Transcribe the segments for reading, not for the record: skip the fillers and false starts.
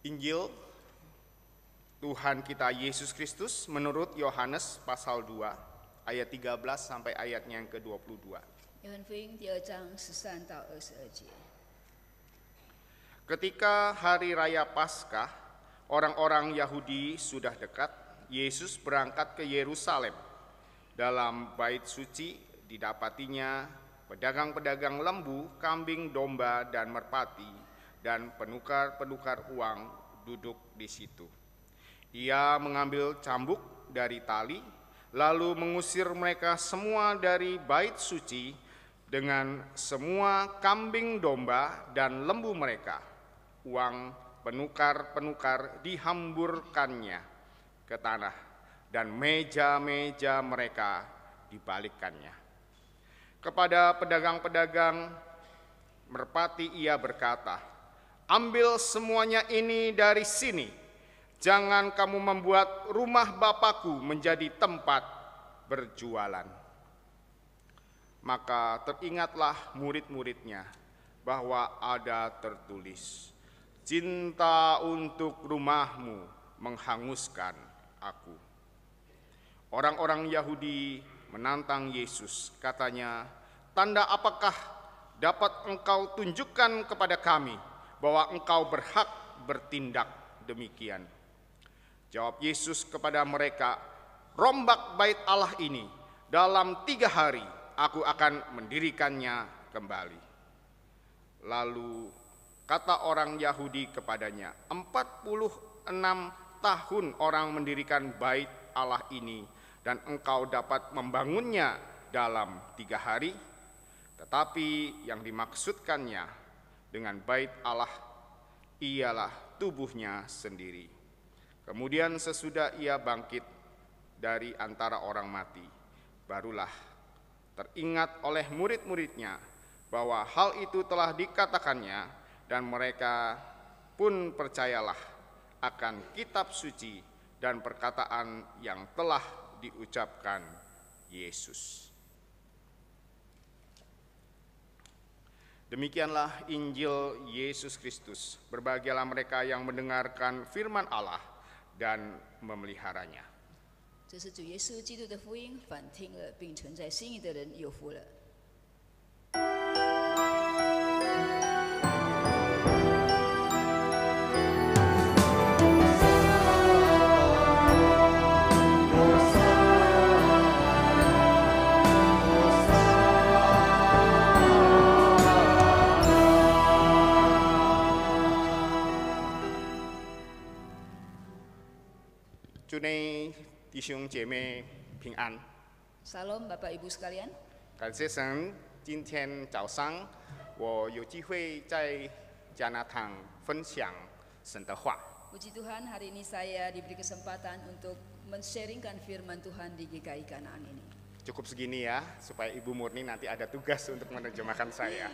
Injil Tuhan kita Yesus Kristus menurut Yohanes pasal 2 ayat 13 sampai ayatnya yang ke-22. 约翰福音第2章13到22节。 Ketika hari raya Paskah, orang-orang Yahudi sudah dekat, Yesus berangkat ke Yerusalem. Dalam bait suci didapatinya pedagang-pedagang lembu, kambing, domba, dan merpati, dan penukar-penukar uang duduk di situ. Ia mengambil cambuk dari tali, lalu mengusir mereka semua dari bait suci dengan semua kambing, domba, dan lembu mereka. Uang penukar-penukar dihamburkannya ke tanah, dan meja-meja mereka dibalikkannya. Kepada pedagang-pedagang merpati ia berkata, "Ambil semuanya ini dari sini. Jangan kamu membuat rumah Bapakku menjadi tempat berjualan." Maka teringatlah murid-muridnya bahwa ada tertulis, "Cinta untuk rumahmu menghanguskan aku." Orang-orang Yahudi menantang Yesus, katanya, "Tanda apakah dapat engkau tunjukkan kepada kami bahwa engkau berhak bertindak demikian?" Jawab Yesus kepada mereka, "Rombak bait Allah ini, dalam 3 hari aku akan mendirikannya kembali." Lalu kata orang Yahudi kepadanya, 46 tahun orang mendirikan bait Allah ini, dan engkau dapat membangunnya dalam 3 hari? Tetapi yang dimaksudkannya dengan bait Allah ialah tubuhnya sendiri. Kemudian sesudah ia bangkit dari antara orang mati, barulah teringat oleh murid-muridnya bahwa hal itu telah dikatakannya, dan mereka pun percayalah akan kitab suci dan perkataan yang telah diucapkan Yesus. Demikianlah Injil Yesus Kristus. Berbahagialah mereka yang mendengarkan firman Allah dan memeliharanya. 这是主耶稣基督的福音，反听了并存在心意的人有福了。 祝内弟兄姐妹平安。 Salam Bapak Ibu sekalian. 感谢神，今天早上我有机会在加拿大分享神的话。 Puji Tuhan, hari ini saya diberi kesempatan untuk men-sharingkan firman Tuhan di GKI Kanaan ini. Cukup segini ya, supaya Ibu Murni nanti ada tugas untuk menerjemahkan saya.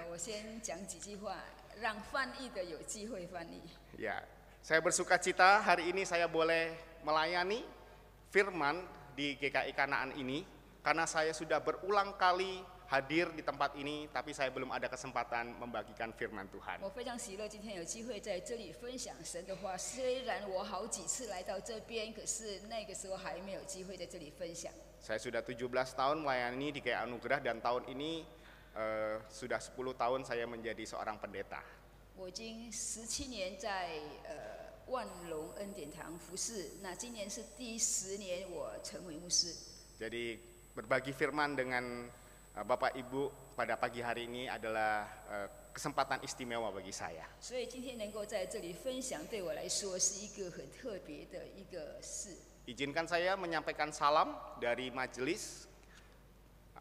我先讲几句话，让翻译的有机会翻译。 Ya, saya bersuka cita hari ini saya boleh melayani firman di GKI Kanaan ini, karena saya sudah berulang kali hadir di tempat ini, tapi saya belum ada kesempatan membagikan firman Tuhan. 我非常喜乐，今天有机会在这里分享神的话。虽然我好几次来到这边，可是那个时候还没有机会在这里分享。 Saya sudah 17 tahun melayani di GKI Anugerah, dan tahun ini sudah 10 tahun saya menjadi seorang pendeta. 我已经17年在万隆恩典堂服侍，那今年是第10年我成为牧师。 Jadi berbagi firman dengan Bapak Ibu pada pagi hari ini adalah kesempatan istimewa bagi saya. 所以今天能够在这里分享，对我来说是一个很特别的一个事。 Izinkan saya menyampaikan salam dari majelis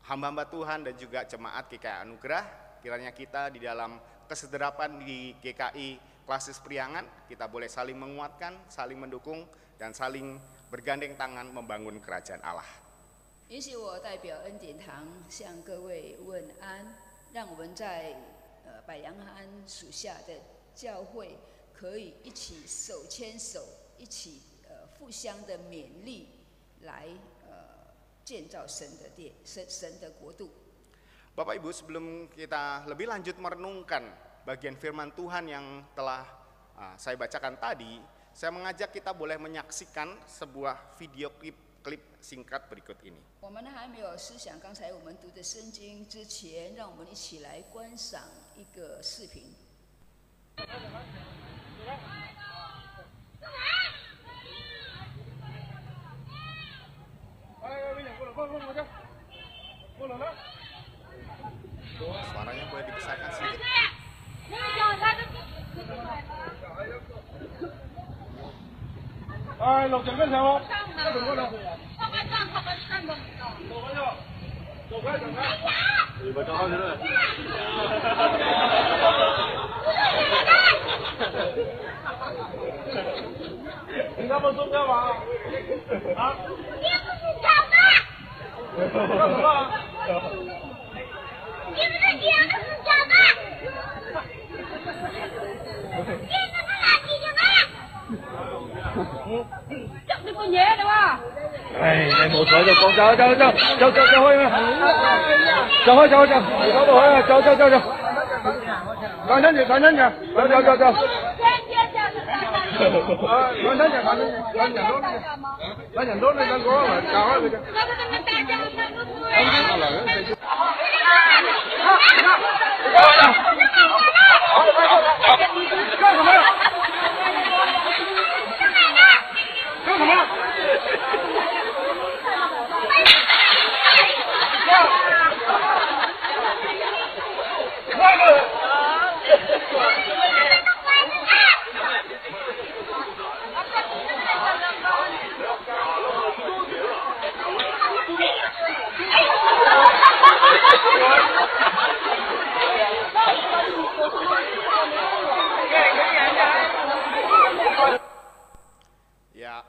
hamba-hamba Tuhan dan juga jemaat GKI Anugerah. Kiranya kita di dalam kesederapan di GKI Klasis Priangan, kita boleh saling menguatkan, saling mendukung, dan saling bergandeng tangan membangun kerajaan Allah. 允许我代表恩典堂向各位问安，让我们在百阳安属下的教会可以一起手牵手，一起互相的勉励，来建造神的殿，神的国度。 Bapak Ibu, sebelum kita lebih lanjut merenungkan bagian firman Tuhan yang telah saya bacakan tadi, saya mengajak kita boleh menyaksikan sebuah video klip singkat berikut ini. 我们还没有思想刚才我们读的圣经之前，让我们一起来观赏一个视频。 Suaranya boleh dibesarkan sedikit. Lục Trần Vinh sao? Thì bà cho hơn nữa. Anh có một chút cho bà. Hả? Này một vợ chồng con cho hơi cho con đến kìa con đến kìa con thân kìa con nhận đốt lên con có mà chào hết kìa Ya,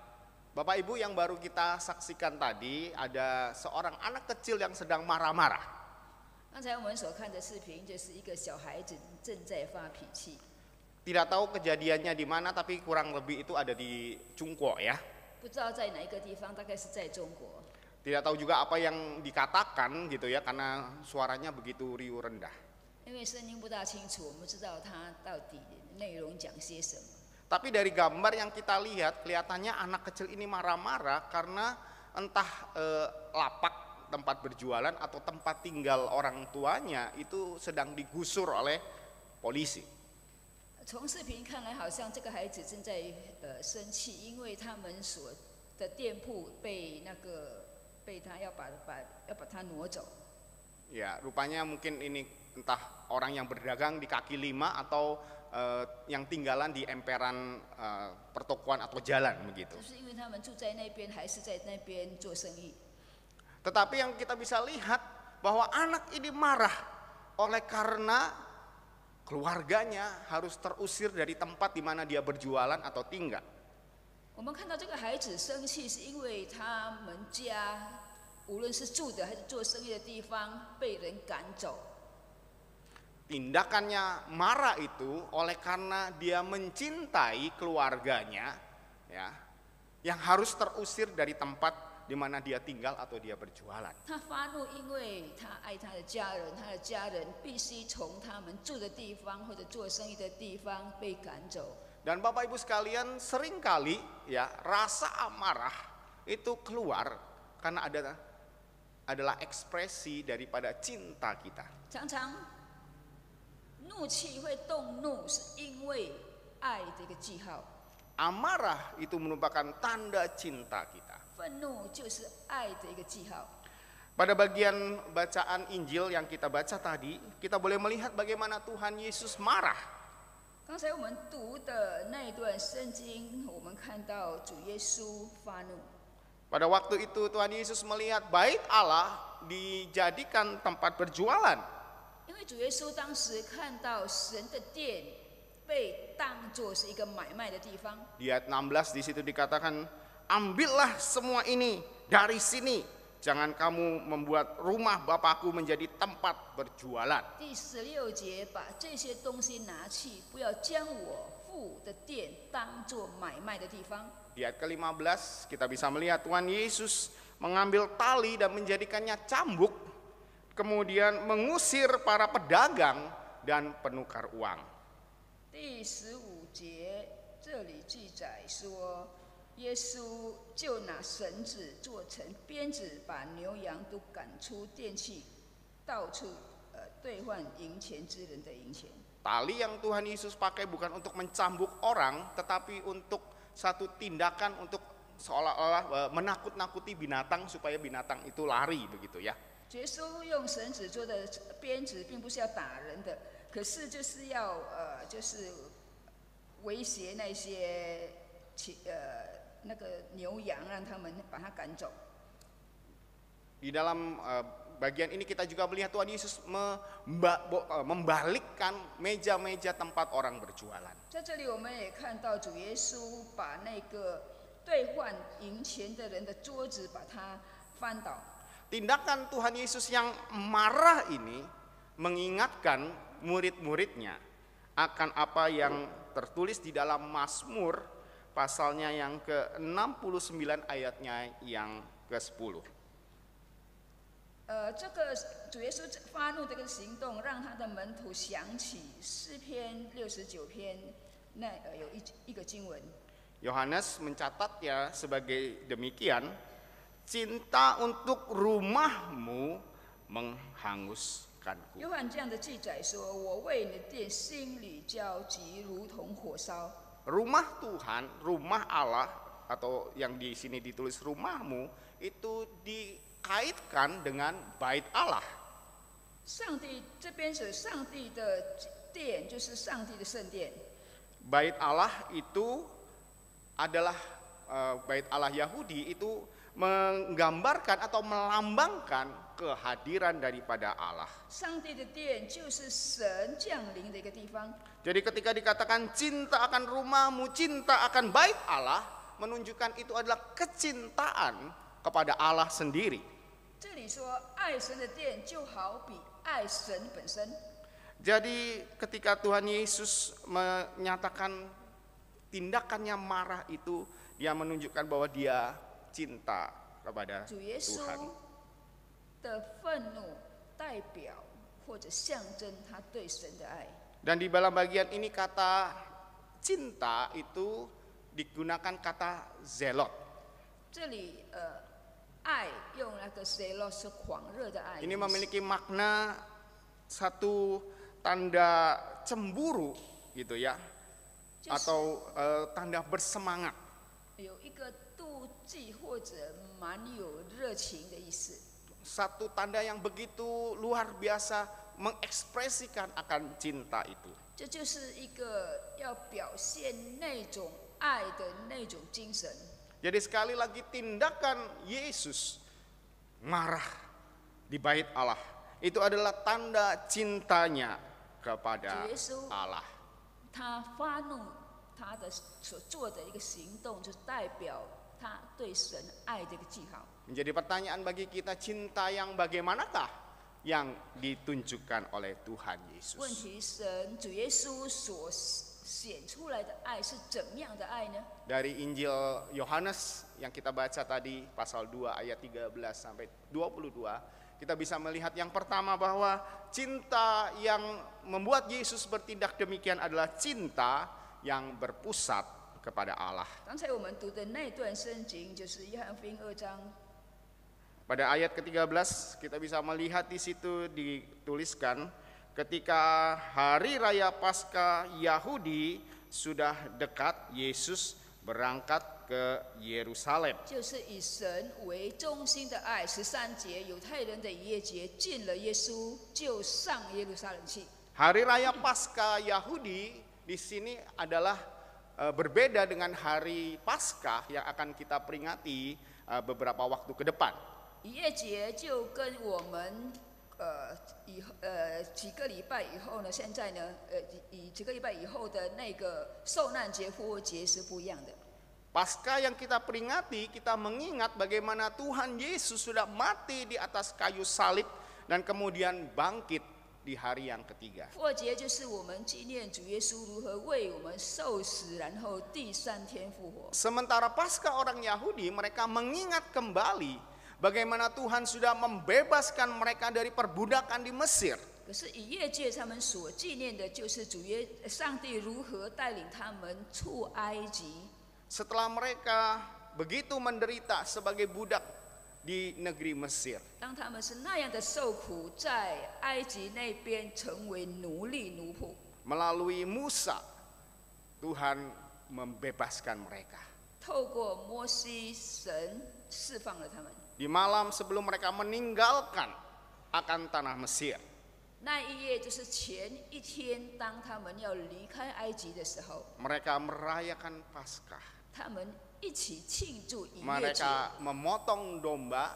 Bapak Ibu yang baru kita saksikan tadi, ada seorang anak kecil yang sedang marah-marah. 刚才我们所看的视频，就是一个小孩子正在发脾气。 Tidak tahu kejadiannya di mana, tapi kurang lebih itu ada di Chungguo ya. 不知道在哪一个地方，大概是在中国。 Tidak tahu juga apa yang dikatakan gitu ya, karena suaranya begitu riuh rendah. 因为声音不大清楚，我们不知道他到底内容讲些什么。 Tapi dari gambar yang kita lihat, kelihatannya anak kecil ini marah-marah karena entah lapak tempat berjualan atau tempat tinggal orang tuanya itu sedang digusur oleh polisi. 从视频看来，好像这个孩子正在生气，因为他们所的店铺被他要把它挪走。 Ya, rupanya mungkin ini entah orang yang berdagang di kaki lima atau yang tinggalan di emperan pertokoan atau jalan begitu. 就是因为他们住在那边，还是在那边做生意。 Tetapi yang kita bisa lihat bahwa anak ini marah oleh karena keluarganya harus terusir dari tempat di mana dia berjualan atau tinggal. 我们看到这个孩子生气，是因为他们家无论是住的还是做生意的地方被人赶走。 Tindakannya marah itu oleh karena dia mencintai keluarganya, ya, yang harus terusir dari tempat di mana dia tinggal atau dia berjualan. 他发怒，因为他爱他的家人，他的家人必须从他们住的地方或者做生意的地方被赶走。 Dan Bapak Ibu sekalian, seringkali ya rasa amarah itu keluar karena adalah ekspresi daripada cinta kita. 常常怒气会动怒，是因为爱的一个记号。 Amarah itu merupakan tanda cinta kita. 愤怒就是爱的一个记号。 Pada bagian bacaan Injil yang kita baca tadi, kita boleh melihat bagaimana Tuhan Yesus marah. 刚才我们读的那一段圣经，我们看到主耶稣发怒。 Pada waktu itu Tuhan Yesus melihat bait Allah dijadikan tempat berjualan. 因为主耶稣当时看到神的殿被当作是一个买卖的地方。 Di ayat 16 di situ dikatakan, ambillah semua ini dari sini, jangan kamu membuat rumah Bapakku menjadi tempat berjualan. 第16节，把这些东西拿去，不要将我父的殿当作买卖的地方。 Di ayat ke-15 kita bisa melihat Tuhan Yesus mengambil tali dan menjadikannya cambuk, kemudian mengusir para pedagang dan penukar uang. 第15节这里记载说，耶稣就拿绳子做成鞭子，把牛羊都赶出店去，到处兑换银钱之人的银钱。 Tali yang Tuhan Yesus pakai bukan untuk mencambuk orang, tetapi untuk satu tindakan untuk seolah-olah menakut-nakuti binatang supaya binatang itu lari begitu ya. 耶稣用绳子做的鞭子，并不是要打人的，可是就是要就是威胁那些那个牛羊，让他们把它赶走。 Di dalam bagian ini kita juga melihat Tuhan Yesus membalikkan meja-meja tempat orang berjualan. 在这里我们也看到主耶稣把那个兑换银钱的人的桌子把它翻倒。 Tindakan Tuhan Yesus yang marah ini mengingatkan murid-muridnya akan apa yang tertulis di dalam Mazmur pasalnya yang ke-69 ayatnya yang ke-10. 这个主耶稣发怒这个行动，让他的门徒想起诗篇69篇，那有一个经文。 Yohanes mencatatnya sebagai demikian, cinta untuk rumahmu menghanguskanku. 约翰这样的记载说：“我为你的殿心里焦急，如同火烧。” Rumah Tuhan, rumah Allah atau yang di sini ditulis rumahmu itu dikaitkan dengan bait Allah. 上帝这边是上帝的殿，就是上帝的圣殿。 Bait Allah itu adalah bait Allah Yahudi itu menggambarkan atau melambangkan kehadiran daripada Allah. 上帝的殿就是神降临的一个地方。 Jadi ketika dikatakan cinta akan rumahmu, cinta akan bait Allah, menunjukkan itu adalah kecintaan kepada Allah sendiri. 这里说爱神的殿就好比爱神本身。 Jadi ketika Tuhan Yesus menyatakan tindakannya marah itu, dia menunjukkan bahwa dia cinta kepada 主耶稣 Tuhan. 的愤怒代表或者象征他对神的爱。 Dan di dalam bagian ini kata cinta itu digunakan kata zelot. 这里爱用那个 zelos 是狂热的爱。 Ini memiliki makna satu tanda cemburu gitu ya, atau tanda bersemangat. 有一个妒忌或者蛮有热情的意思。 Satu tanda yang begitu luar biasa mengekspresikan akan cinta itu. 这就是一个要表现那种爱的那种精神。 Jadi sekali lagi tindakan Yesus marah di bait Allah itu adalah tanda cintanya kepada 主耶稣 Allah. 他发怒，他的所做的一个行动，就代表他对神爱的一个记号。 Menjadi pertanyaan bagi kita, cinta yang bagaimanakah yang ditunjukkan oleh Tuhan 问 Yesus? 题主耶稣所显出来的爱是怎样的爱呢？ Dari Injil Yohanes yang kita baca tadi pasal 2 ayat 13 sampai 22, kita bisa melihat yang pertama bahwa cinta yang membuat Yesus bertindak demikian adalah cinta yang berpusat kepada Allah. 刚才我们读的那段圣经就是约翰福音2章。 Pada ayat ke-13 kita bisa melihat di situ dituliskan ketika hari raya Paskah Yahudi sudah dekat, Yesus berangkat ke Yerusalem. 就是以神为中心的爱，13节犹太人的逾越节进了耶稣，就上耶路撒冷去。 Hari raya Paskah Yahudi di sini adalah berbeda dengan hari Paskah yang akan kita peringati beberapa waktu ke depan. 逾越节就跟我们几个礼拜以后呢，现在呢以几个礼拜以后的那个受难节、复活节是不一样的。 Paskah yang kita peringati, kita mengingat bagaimana Tuhan Yesus sudah mati di atas kayu salib dan kemudian bangkit di hari yang ketiga. 复活节就是我们纪念主耶稣如何为我们受死，然后第3天复活。 Sementara Paskah orang Yahudi, mereka mengingat kembali bagaimana Tuhan sudah membebaskan mereka dari perbudakan di Mesir. 可是以业界他们所纪念的就是上帝如何带领他们出埃及。 Setelah mereka begitu menderita sebagai budak di negeri Mesir, 当他们是那样的受苦，在埃及那边成为奴隶奴仆， melalui Musa, Tuhan membebaskan mereka. 透过摩西，神释放了他们。 Di malam sebelum mereka meninggalkan akan tanah Mesir, 那一夜就是前一天，当他们要离开埃及的时候， mereka merayakan Paskah. 他们一起庆祝逾越节， Mereka memotong domba,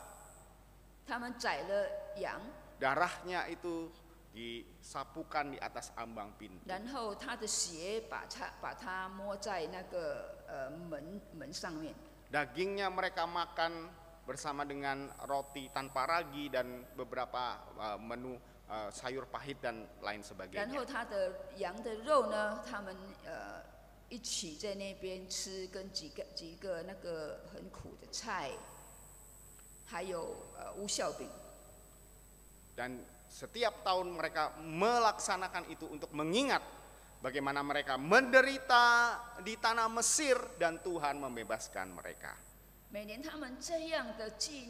他们宰了羊， darahnya itu disapukan di atas ambang pintu. 然后他的血把它摸在那个门上面， Dagingnya mereka makan bersama dengan roti tanpa ragi dan beberapa menu sayur pahit dan lain 然 sebagainya. 后他的羊的肉呢，他们一起在那边吃，跟几个那个很苦的菜，还有无酵饼。 Dan setiap tahun mereka melaksanakan itu untuk mengingat bagaimana mereka menderita di tanah Mesir dan Tuhan membebaskan mereka. 每年他们这样的纪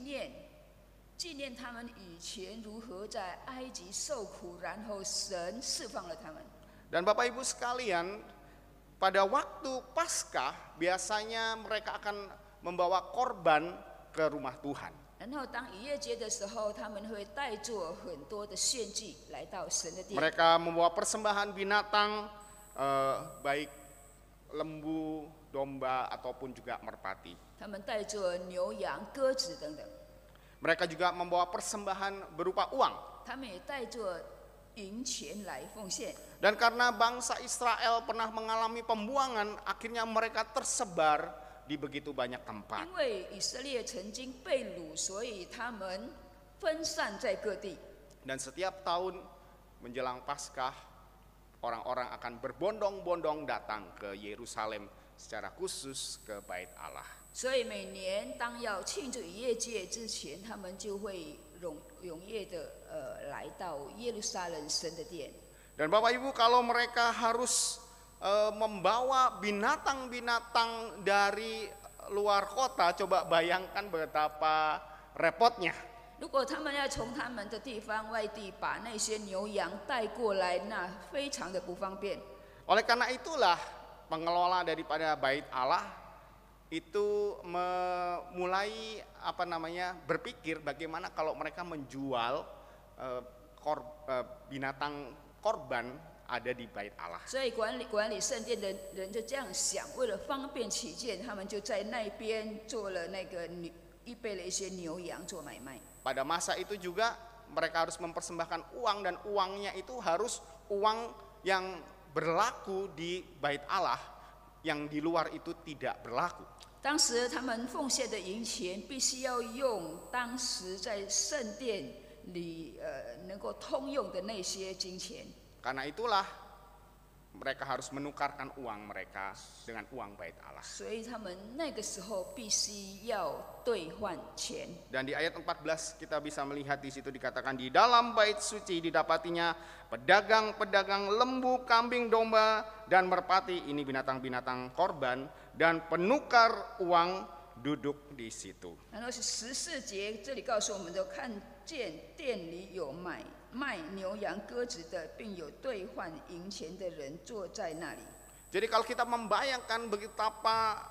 念他们以前如何在埃及受苦，然后神释放了他们。 Dan Bapak Ibu sekalian, pada waktu Paskah biasanya mereka akan membawa korban ke rumah Tuhan. 然后当逾越节的时候，他们会带着很多的献祭来到神的殿。 Mereka membawa persembahan binatang, baik lembu, domba ataupun juga merpati. 他们带着牛羊、鸽子等等， Mereka juga membawa persembahan berupa uang. 他们也带着银钱来奉献。 Dan karena bangsa Israel pernah mengalami pembuangan, akhirnya mereka tersebar di begitu banyak tempat. 因为以色列曾经被掳，所以他们分散在各地。 Dan setiap tahun menjelang Paskah, orang-orang akan berbondong-bondong datang ke Yerusalem, secara khusus ke Bait Allah. 所以每年当要庆祝逾越节之前，他们就会踊跃的来到耶路撒冷神的殿。 Dan Bapak Ibu, kalau mereka harus membawa binatang-binatang dari luar kota, coba bayangkan betapa repotnya. 如果他们要从他们的地方外地把那些牛羊带过来，那非常的不方便。 Oleh karena itulah pengelola daripada Bait Allah itu mulai berpikir bagaimana kalau mereka menjual binatang korban ada di Bait Allah. 所以管理圣殿的人就这样想，为了方便起见，他们就在那边做了预备了一些牛羊做买卖。 Pada masa itu juga mereka harus mempersembahkan uang, dan uangnya itu harus uang yang berlaku di Bait Allah, yang di luar itu tidak berlaku. 当时他们奉献的银钱必须要用当时在圣殿里能够通用的那些金钱。 Karena itulah mereka harus menukarkan uang mereka dengan uang Bait Allah. 所以他们那个时候必须要兑换钱。 Dan di ayat 14 kita bisa melihat di situ dikatakan di dalam bait suci didapatinya pedagang-pedagang lembu, kambing, domba dan merpati, ini binatang-binatang korban, dan penukar uang duduk di situ. 然后是14节，这里告诉我们都看见店里有卖牛羊鸽子的，并有兑换银钱的人坐在那里。 Jadi kalau kita membayangkan betapa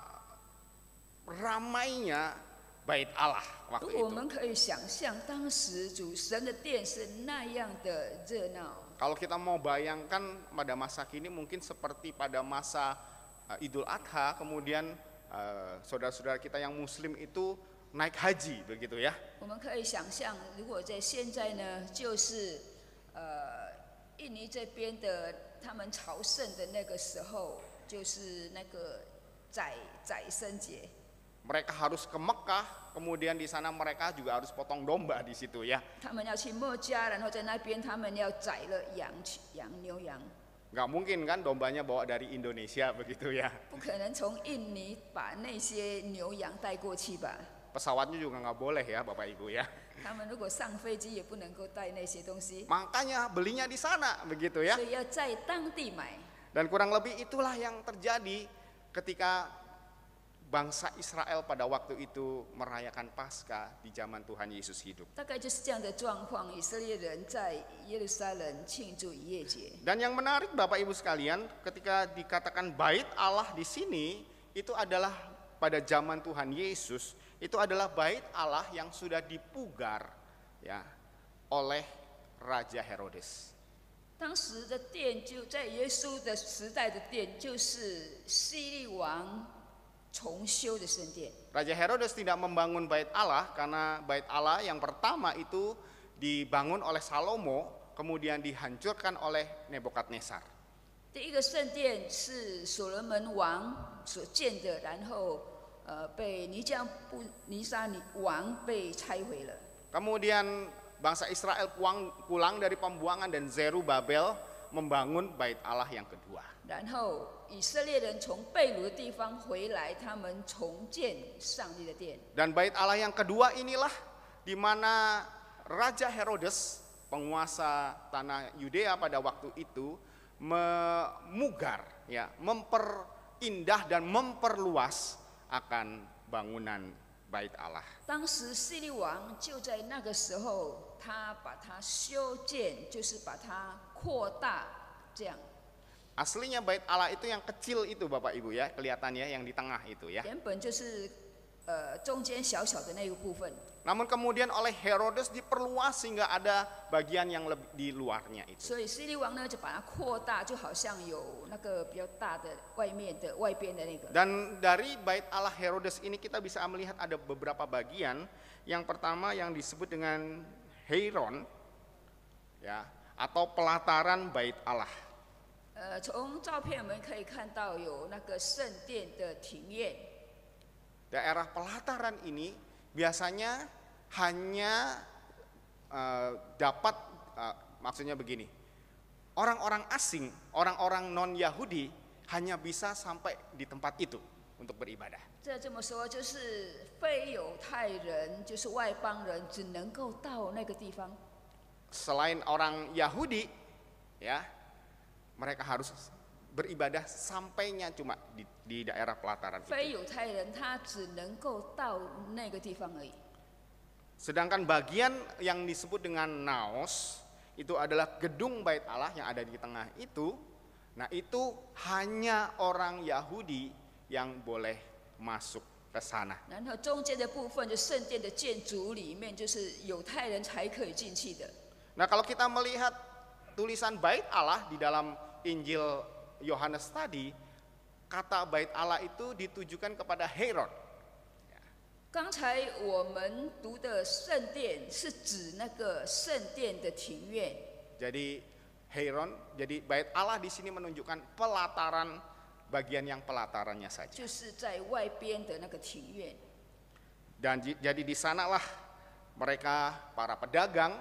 ramainya Bait Allah 如 waktu 果我 itu. 们可以想象，当时主神的殿是那样的热闹。 Kalau kita mau bayangkan pada masa kini mungkin seperti pada masa Idul Adha, kemudian saudara-saudara kita yang Muslim itu naik haji, begitu ya. 我们可以想象，如果在现在呢，就是印尼这边的他们朝圣的那个时候，就是那个宰牲节。 Mereka harus ke Mekah, kemudian di sana mereka juga harus potong domba di situ ya. 他们要去墨家，然后在那边他们要宰了牛羊。 Nggak mungkin kan dombanya bawa dari Indonesia begitu ya. 不可能从印尼把那些牛羊带过去吧？ pesawatnya juga nggak boleh ya Bapak Ibu ya. 他们如果上飞机也不能够带那些东西， Makanya belinya di sana begitu ya. 所以要在当地买。 Dan kurang lebih itulah yang terjadi ketika bangsa Israel pada waktu itu merayakan Paskah di zaman Tuhan Yesus hidup. 大概就是这样的状况，以色列人在耶路撒冷庆祝逾越节。 Dan yang menarik Bapak Ibu sekalian, ketika dikatakan bait Allah di sini, itu adalah pada zaman Tuhan Yesus, itu adalah bait Allah yang sudah dipugar ya oleh Raja Herodes. 当时的殿就在耶稣的时代的殿，就是希律王重修的圣殿。 Raja Herodes tidak membangun bait Allah karena bait Allah yang pertama itu dibangun oleh Salomo, kemudian dihancurkan oleh Nebukadnezar. 第一个圣殿是所罗门王所建的，然后被尼撒王被拆毁了。 Kemudian bangsa Israel pulang dari pembuangan dan Zerubabel membangun bait Allah yang kedua. 然后以色列人从被掳的地方回来，他们重建上帝的殿。 Dan bait Allah yang kedua inilah di mana Raja Herodes, penguasa tanah Yudea pada waktu itu, memugar, ya, memperindah dan memperluas akan bangunan bait Allah. 当时希律王就在那个时候，他把它修建，就是把它扩大，这样。 Aslinya bait Allah itu yang kecil itu Bapak Ibu ya, kelihatannya yang di tengah itu ya. 原本就是中间小小的那个部分， Namun kemudian oleh Herodes diperluas sehingga ada bagian yang lebih di luarnya itu. 所以希律王呢就把它扩大，就好像有那个比较大的外边的那个。 Dan dari bait Allah Herodes ini kita bisa melihat ada beberapa bagian. Yang pertama yang disebut dengan Heiron, ya, atau pelataran bait Allah. 从照片我们可以看到有那个圣殿的庭院。 Daerah pelataran ini biasanya hanya dapat, maksudnya begini, orang-orang asing, orang-orang non-Yahudi hanya bisa sampai di tempat itu untuk beribadah. 这么说就是非犹太人，就是外邦人，只能够到那个地方。 Selain orang Yahudi, ya, mereka harus beribadah sampainya cuma di daerah pelataran 非 itu. 犹太人他只能够到那个地方而已。 Sedangkan bagian yang disebut dengan naos itu adalah gedung bait Allah yang ada di tengah itu. Nah, itu hanya orang Yahudi yang boleh masuk ke sana. 然后中间的部分就圣殿的建筑里面，就是犹太人才可以进去的。 Nah, kalau kita melihat tulisan bait Allah di dalam Injil Yohanes tadi, kata bait Allah itu ditujukan kepada Herod. 刚才我们读的圣殿是指那个圣殿的庭院， Jadi Heron, jadi bait Allah di sini menunjukkan pelataran, bagian yang pelatarannya saja. 就是在外边的那个庭院。 Dan jadi di sanalah mereka para pedagang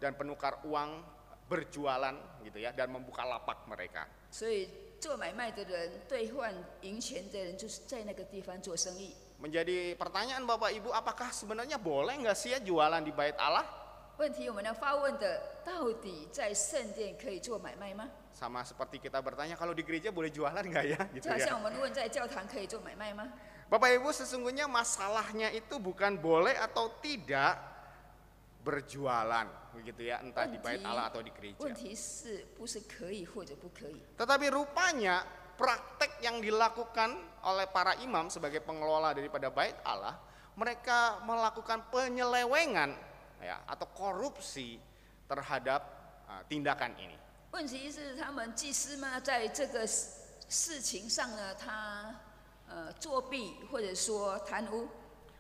dan penukar uang berjualan gitu ya, dan membuka lapak mereka. 所以做买卖的人、兑换银钱的人，就是在那个地方做生意。 Menjadi pertanyaan Bapak Ibu, apakah sebenarnya boleh nggak sih ya jualan di bait Allah? 问题我们要发问的，到底在圣殿可以做买卖吗？ Sama seperti kita bertanya kalau di gereja boleh jualan nggak ya? 就 Gitu 好 ya. 像我们问在教堂可以做买卖吗？ Bapak Ibu, sesungguhnya masalahnya itu bukan boleh atau tidak berjualan, begitu ya, entah di bait Allah atau di 问 gereja. 题是不是可以或者不可以？ Tetapi rupanya praktek yang dilakukan oleh para imam sebagai pengelola daripada bait Allah, mereka melakukan penyelewengan ya, atau korupsi terhadap tindakan ini. 问题是他们祭司们在这个事情上呢，他作弊或者说贪污。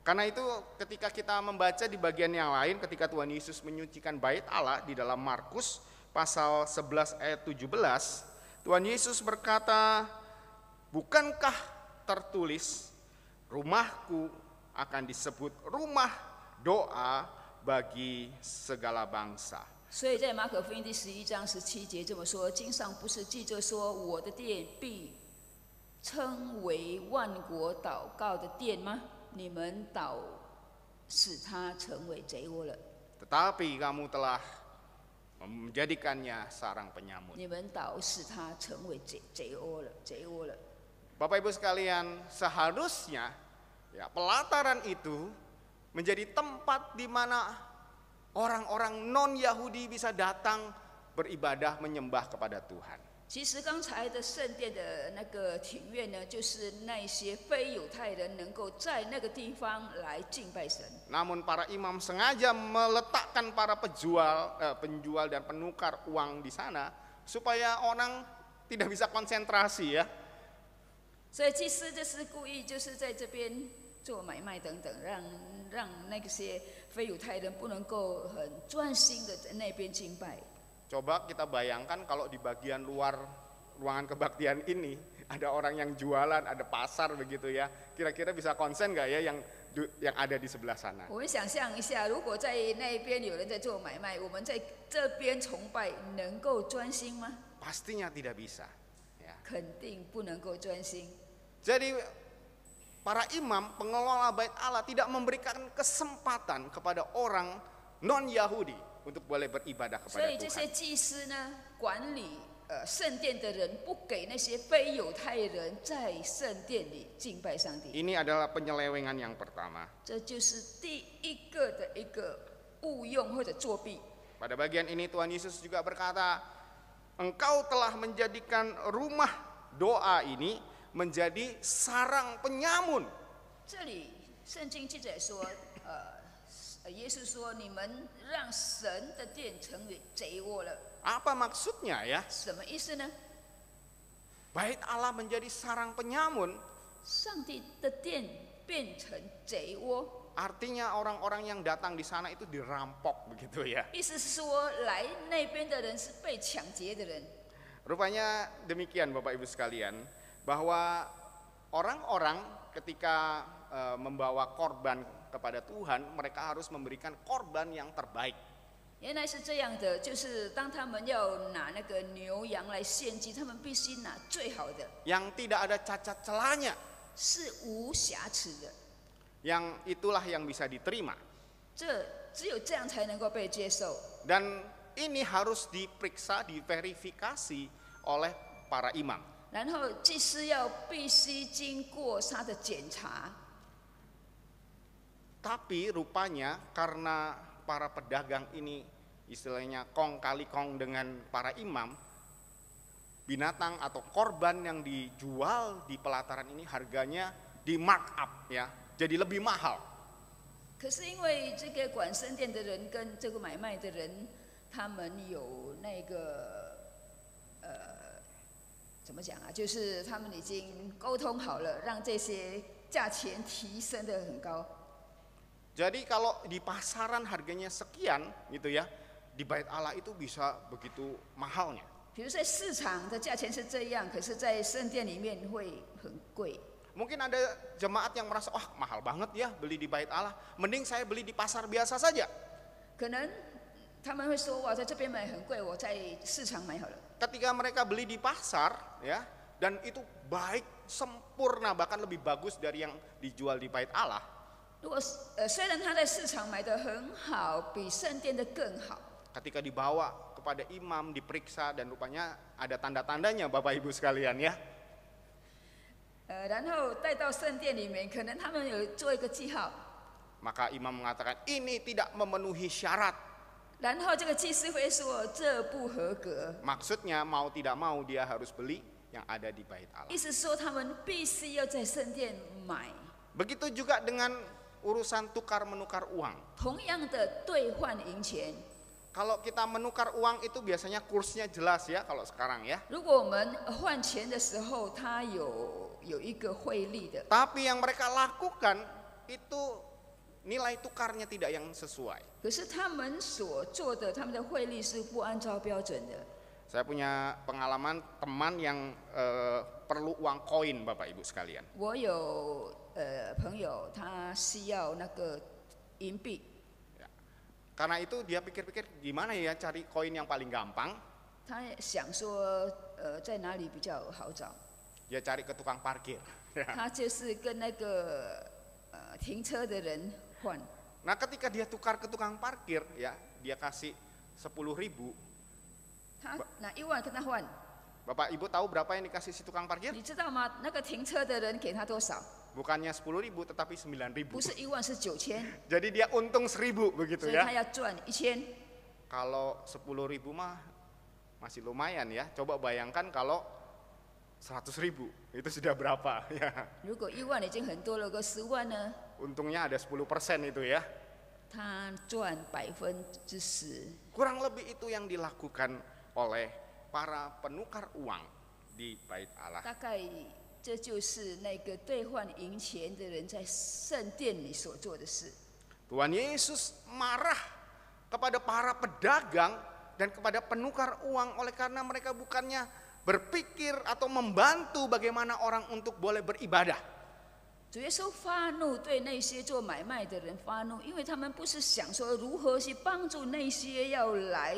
Karena itu ketika kita membaca di bagian yang lain, ketika Tuhan Yesus menyucikan bait Allah di dalam Markus pasal 11 ayat 17, Tuhan Yesus berkata, bukankah tertulis rumahku akan disebut rumah doa bagi segala bangsa. 所以在马可福音第11章17节这么说：经上不是记着说，我的殿必称为万国祷告的殿吗？你们使他成为贼窝了。 Tetapi kamu telah menjadikannya sarang penyamun. 你们倒使他成为贼窝了，贼窝了。 Bapak Ibu sekalian, seharusnya ya, pelataran itu menjadi tempat di mana orang-orang non-Yahudi bisa datang beribadah menyembah kepada Tuhan. 其实刚才的圣殿的那个庭院呢，就是那些非犹太人能够在那个地方来敬拜神。 Namun para imam sengaja meletakkan para penjual dan penukar uang di sana supaya orang tidak bisa konsentrasi ya. 所以祭司就是故意就是在这边做买卖等等，让那些非犹太人不能够很专心的在那边敬拜。 Coba kita bayangkan kalau di bagian luar ruangan kebaktian ini ada orang yang jualan, ada pasar begitu ya. Kira-kira bisa konsen nggak ya yang ada di sebelah sana? 我们想象一下，如果在那边有人在做买卖，我们在这边崇拜，能够专心吗？ Pastinya tidak bisa. Ya. 肯定不能够专心。 Jadi para imam pengelola bait Allah tidak memberikan kesempatan kepada orang non-Yahudi untuk boleh beribadah 所 kepada 以这些 Tuhan. 祭司呢，管理圣殿的人，不给那些非犹太人在圣殿里敬拜上帝。 Ini adalah penyelewengan yang pertama. 这就是第一个的一个误用或者作弊。 Pada bagian ini Tuhan Yesus juga berkata, engkau telah menjadikan rumah doa ini menjadi sarang penyamun. 这里圣经记载说，耶稣说：“你们让神的殿成为贼窝了。” Apa maksudnya ya? 什么意思呢？ Bait Allah menjadi sarang penyamun, 上帝的殿变成贼窝， artinya orang-orang yang datang di sana itu dirampok begitu ya. 意思是说来那边的人是被抢劫的人。 Rupanya demikian Bapak Ibu sekalian, bahwa orang-orang ketika membawa korban kepada Tuhan, mereka harus memberikan korban yang terbaik. 原来是这样的，就是当他们要拿那个牛羊来献祭，他们必须拿最好的， Yang tidak ada cacat celahnya, 是无瑕疵的。 yang itulah yang bisa diterima. 这只有这样才能够被接受。 Dan ini harus diperiksa, diverifikasi oleh para imam. 然后祭司必须经过他的检查， Tapi rupanya karena para pedagang ini istilahnya kong kali kong dengan para imam, binatang atau korban yang dijual di pelataran ini harganya di mark up ya, jadi lebih mahal. 可是因为这个管圣殿的人跟这个买卖的人，他们有那个怎么讲啊？就是他们已经沟通好了，让这些价钱提升得很高。 Jadi kalau di pasaran harganya sekian gitu ya, di bait Allah itu bisa begitu mahalnya. 比如在市场的价钱是这样，可是在圣殿里面会很贵。 Mungkin ada jemaat yang merasa, wah mahal banget ya beli di bait Allah, mending saya beli di pasar biasa saja. 可能他们会说，哇，在这边买很贵，我在市场买好了。 Ketika mereka beli di pasar ya, dan itu baik, sempurna, bahkan lebih bagus dari yang dijual di bait Allah. 如果虽然他在市场买得很好，比圣殿的更好， Ketika dibawa kepada imam, diperiksa dan rupanya ada tanda-tandanya Bapak Ibu sekalian ya. 然后带到圣殿里面，可能他们有做一个记号， Maka imam mengatakan ini tidak memenuhi syarat. 然后这个祭司会说这不合格， Maksudnya mau tidak mau dia harus beli yang ada di bait Allah. 意思说他们必须要在圣殿买。 Begitu juga dengan urusan tukar menukar uang. 同样的兑换银钱， Kalau kita menukar uang itu biasanya kursnya jelas ya kalau sekarang ya. 如果我们换钱的时候，它有一个汇率的， Tapi yang mereka lakukan itu nilai tukarnya tidak yang sesuai. 可是他们所做的，他们的汇率是不按照标准的。 Saya punya pengalaman teman yang perlu uang koin Bapak Ibu sekalian. 我有朋友，他需要那个银币， Karena itu dia pikir-pikir gimana ya cari koin yang paling gampang. 他想说在哪里比较好找， Dia cari ke tukang parkir. 他就是跟那个停车的人换。Nah ketika dia tukar ke tukang parkir ya, dia kasih 10.000. 他拿1万跟他换， Bapak Ibu tahu berapa yang dikasih si tukang parkir? 你知道吗？那个停车的人给他多少？ Bukannya 10.000 tetapi 9.000. 不是1万，是9000， Jadi dia untung 1.000 begitu 所以 ya. 他要赚1000。 Kalau 10.000 mah masih lumayan ya. Coba bayangkan kalau 100.000 itu sudah berapa ya. 如果1万已经很多了，个10万呢？ Untungnya ada 10% itu ya. 他赚10%。 Kurang lebih itu yang dilakukan oleh para penukar uang di bait Allah. 大概这就是那个兑换银钱的人在圣殿里所做的事。 Tuhan Yesus marah kepada para pedagang dan kepada penukar uang oleh karena mereka bukannya berpikir atau membantu bagaimana orang untuk boleh beribadah. 主耶稣发怒，对那些做买卖的人发怒，因为他们不是想说如何去帮助那些要来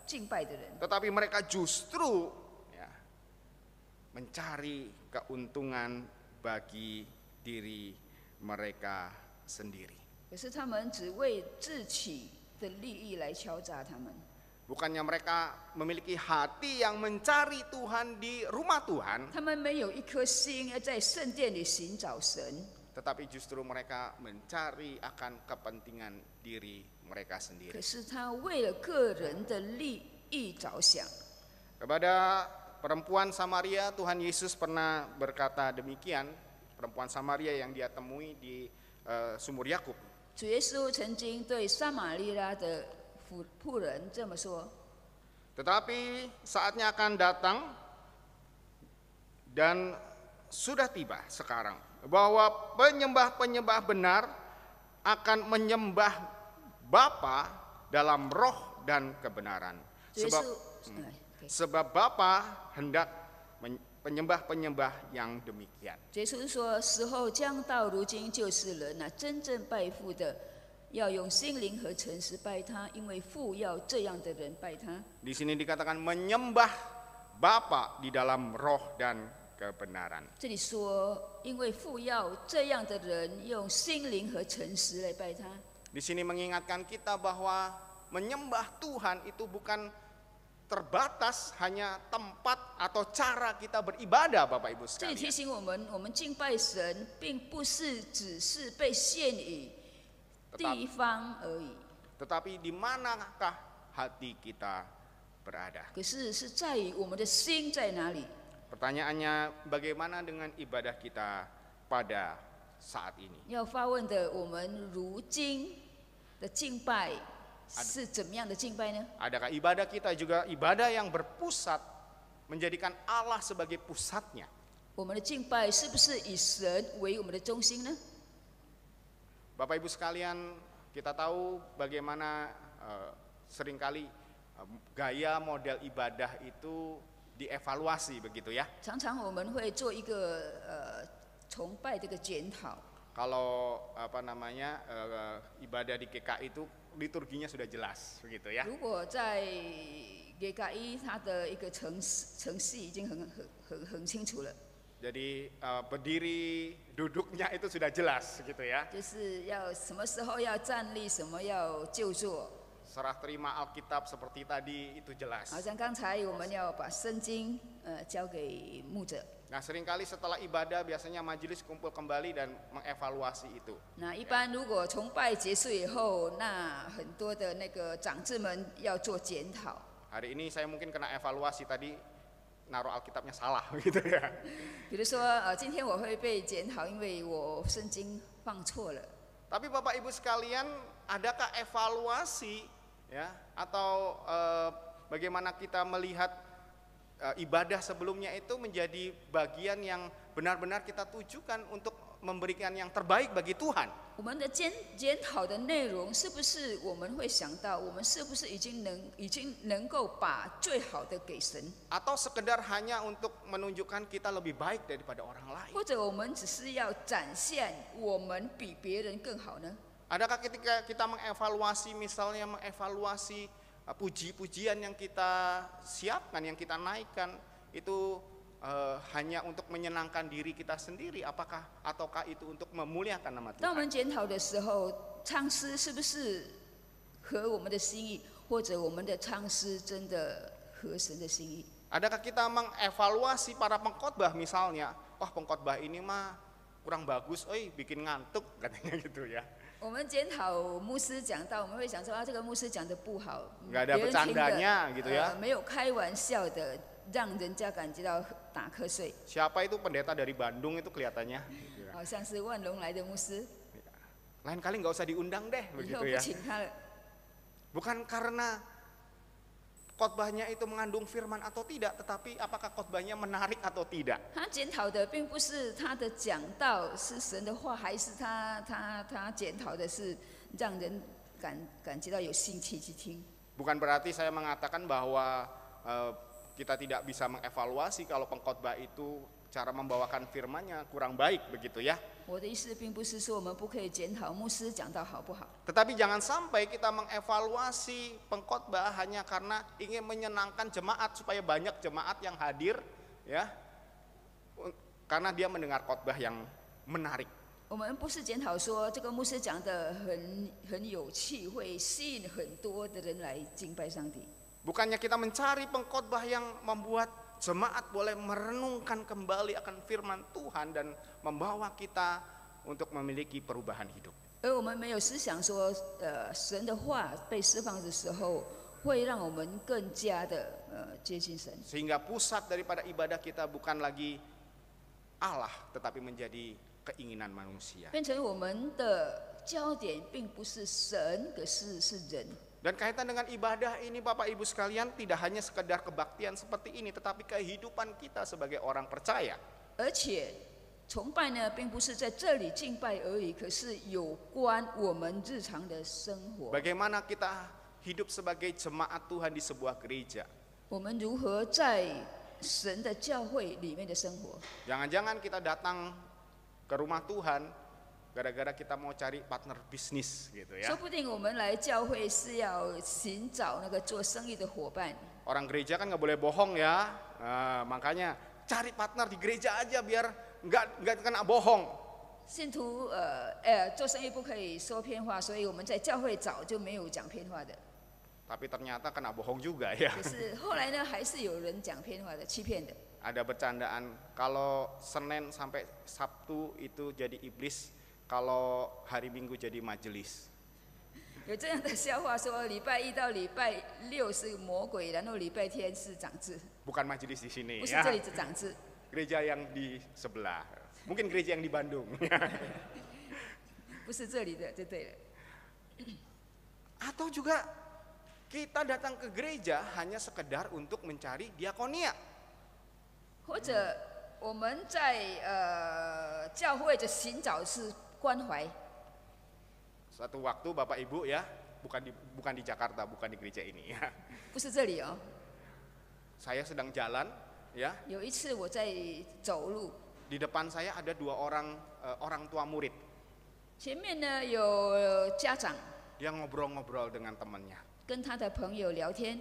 敬拜的人， Tetapi mereka justru ya, mencari keuntungan bagi diri mereka sendiri. 可是他们只为自己的利益来敲诈他们。 Bukannya mereka memiliki hati yang mencari Tuhan di rumah Tuhan, 他们没有一颗心要在圣殿里寻找神， tetapi justru mereka mencari akan kepentingan diri mereka 可 sendiri. 是他为了个人的利益着想。 Kepada perempuan Samaria, Tuhan Yesus pernah berkata demikian, perempuan Samaria yang dia temui di sumur Yakub. 主耶稣曾经对撒玛利亚的妇人这么说。 Tetapi saatnya akan datang dan sudah tiba sekarang bahwa penyembah-penyembah benar akan menyembah Bapa dalam roh dan kebenaran. 主耶 Sebab 稣， sebab Bapa hendak penyembah-penyembah yang demikian. 主耶稣说：“时候将到，如今就是了。那真正拜父的，要用心灵和诚实拜他，因为父要这样的人拜他。” Di sini dikatakan menyembah Bapa di dalam roh dan kebenaran. 这里说，因为父要这样的人用心灵和诚实来拜他。 Di sini mengingatkan kita bahwa menyembah Tuhan itu bukan terbatas hanya tempat atau cara kita beribadah, Bapak Ibu 这里提 sekalian. 醒我们，我们敬拜神，并不是只是被限于地方而已， Tetapi di manakah hati kita berada? 可是是在于我们的心在哪里。 Pertanyaannya, bagaimana dengan ibadah kita pada saat ini? 要发问的，我们如今的敬拜是怎么样的敬拜呢？ Adakah ibadah kita juga ibadah yang berpusat menjadikan Allah sebagai pusatnya? 我们的敬拜是不是以神为我们的中心呢？ Bapak Ibu sekalian, kita tahu bagaimana seringkali gaya model ibadah itu dievaluasi begitu ya. 常常我们会做一个崇拜这个检讨。 Kalau apa namanya ibadah di GKI itu liturginya sudah jelas begitu ya. 如果在GKI 它的一个程序已经很清楚了， Jadi berdiri duduknya itu sudah jelas gitu ya. 就是要什么时候要站立，什么要就坐。 Serah terima Alkitab seperti tadi itu jelas. 好像刚才我们要把圣经交给牧者。 Nah seringkali setelah ibadah biasanya majelis kumpul kembali dan mengevaluasi itu. 那一般如果崇拜结束以后，那很多的那个长智们要做检讨。 Hari ini saya mungkin kena evaluasi tadi naruh Alkitabnya salah gitu ya. 比如说今天我会被检讨，因为我圣经放错了。 Tapi Bapak Ibu sekalian, adakah evaluasi ya atau bagaimana kita melihat ibadah sebelumnya itu menjadi bagian yang benar-benar kita tujukan untuk memberikan yang terbaik bagi Tuhan? 我们的检讨的内容是不是我们会想到，我们是不是已经能够把最好的给神， Atau sekedar hanya untuk menunjukkan kita lebih baik daripada orang lain? 或者我们只是要展现我们比别人更好呢？ Adakah ketika kita mengevaluasi, misalnya mengevaluasi puji-pujian yang kita siapkan, yang kita naikkan, itu hanya untuk menyenangkan diri kita sendiri, ataukah itu untuk memuliakan nama 当我 Tuhan? 们检讨的时候，唱诗是不是合我们的心意，或者我们的唱诗真的合神的心意？ Adakah kita mengevaluasi para pengkhotbah misalnya, wah pengkhotbah ini mah kurang bagus, bikin ngantuk katanya gitu ya. 我们检讨牧师讲道，我们会想说啊，这个牧师讲的不好， Nggak ada 别人听 bercandanya 的 gitu ya. 没有开玩笑的，让人家感觉到打瞌睡， Siapa itu pendeta dari Bandung itu kelihatannya? 好像是万隆来的牧师， Lain kali nggak usah diundang deh 以 begitu 后不 ya. 请他了。 Bukan karena khotbahnya itu mengandung firman atau tidak, tetapi apakah khotbahnya menarik atau tidak. 他检讨的并不是他的讲道是神的话，还是他检讨的是让人感觉到有兴趣去听。 Bukan berarti saya mengatakan bahwa kita tidak bisa mengevaluasi kalau pengkhotbah itu cara membawakan firman-nya kurang baik begitu ya. 我的意思并不是说我们不可以检讨牧师讲道好不好， Tetapi jangan sampai kita mengevaluasi pengkhotbah hanya karena ingin menyenangkan jemaat supaya banyak jemaat yang hadir ya. Karena dia mendengar khotbah yang menarik. 我们不是检讨说这个牧师讲的很有趣，会吸引很多的人来敬拜上帝。 Bukannya kita mencari pengkhotbah yang membuat jemaat boleh merenungkan kembali akan firman Tuhan dan membawa kita untuk memiliki perubahan hidup. 而我们没有思想说，神的话被释放的时候，会让我们更加的接近神。 Sehingga pusat daripada ibadah kita bukan lagi Allah, tetapi menjadi keinginan manusia. 变成我们的焦点并不是神，可是是人。 Dan kaitan dengan ibadah ini Bapak Ibu sekalian tidak hanya sekedar kebaktian seperti ini, tetapi kehidupan kita sebagai orang percaya. 而且崇拜呢，并不是在这里敬拜而已，可是有关我们日常的生活。 Bagaimana kita hidup sebagai jemaat Tuhan di sebuah gereja. 我们如何在神的教会里面的生活？ Jangan-jangan kita datang ke rumah Tuhan gara-gara kita mau cari partner bisnis gitu 说 ya. 不定我们来教会是要寻找那个做生意的伙伴。 Orang gereja kan nggak boleh bohong ya. Nah, makanya cari partner di gereja aja biar nggak kena bohong. 信徒做生意不可以说偏话，所以我们在教会早就没有讲偏话的。 Tapi ternyata kena bohong juga ya. 可是后来呢，还是有人讲偏话的，欺骗的。 Ada bercandaan kalau Senin sampai Sabtu itu jadi iblis, kalau hari Minggu jadi majelis. 有这样的笑话说，礼拜一到礼拜六是魔鬼，然后礼拜天是长子， Bukan majelis di sini 不是 ya. 这里是长子， Gereja yang di sebelah. Mungkin gereja yang di Bandung. 不是这里的就对了。 Atau juga kita datang ke gereja hanya sekedar untuk mencari diakonia. 或者我们在教会的寻找是关怀。 Suatu waktu Bapak Ibu ya, bukan di Jakarta, bukan di gereja ini ya. 不是这里哦。 Saya sedang jalan ya, 有一次我在走路， di depan saya ada dua orang tua murid. 前面呢有家长 Dia ngobrol-ngobrol dengan temannya. 跟他的朋友聊天，